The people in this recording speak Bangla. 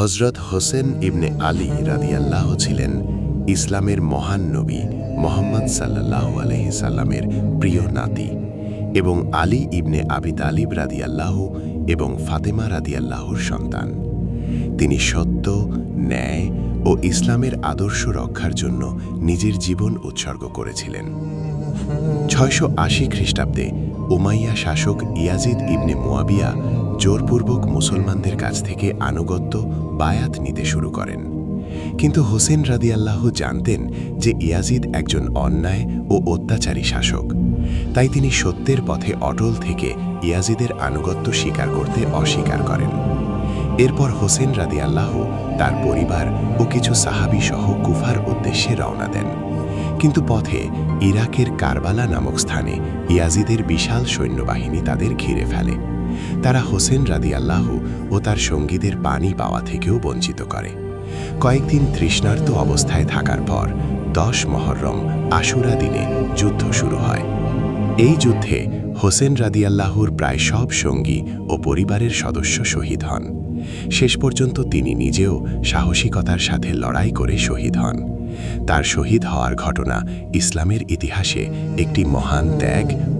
হজরত হোসেন ইবনে আলী রাদিয়াল্লাহু ছিলেন ইসলামের মহান নবী মুহাম্মদ সাল্লাল্লাহু আলাইহি সাল্লামের প্রিয় নাতি এবং আলী ইবনে আবি তালিব রাদিয়াল্লাহু এবং ফাতেমা রাদিয়াল্লাহুর সন্তান। তিনি সত্য, ন্যায় ও ইসলামের আদর্শ রক্ষার জন্য নিজের জীবন উৎসর্গ করেছিলেন। 680 খ্রিস্টাব্দে উমাইয়া শাসক ইয়াজিদ ইবনে মুয়াবিয়া জোরপূর্বক মুসলমানদের কাছ থেকে আনুগত্য বায়াত নিতে শুরু করেন। কিন্তু হোসেন রাদিয়াল্লাহু জানতেন যে ইয়াজিদ একজন অন্যায় ও অত্যাচারী শাসক, তাই তিনি সত্যের পথে অটল থেকে ইয়াজিদের আনুগত্য স্বীকার করতে অস্বীকার করেন। এরপর হোসেন রাদিয়াল্লাহু তার পরিবার ও কিছু সাহাবী সহ কুফার উদ্দেশ্যে রওনা দেন। কিন্তু পথে ইরাকের কারবালা নামক স্থানে ইয়াজিদের বিশাল সৈন্যবাহিনী তাদের ঘিরে ফেলে। তারা হোসেন রাদিয়াল্লাহু ও তার সঙ্গীদের পানি পাওয়া থেকেও বঞ্চিত করে। কয়েকদিন তৃষ্ণার্ত অবস্থায় থাকার পর 10 মহররম আশুরা দিনে যুদ্ধ শুরু হয়। এই যুদ্ধে হোসেন রাদিয়াল্লাহুর প্রায় সব সঙ্গী ও পরিবারের সদস্য শহীদ হন। শেষ পর্যন্ত তিনি নিজেও সাহসিকতার সাথে লড়াই করে শহীদ হন। তার শহীদ হওয়ার ঘটনা ইসলামের ইতিহাসে একটি মহান ত্যাগ ও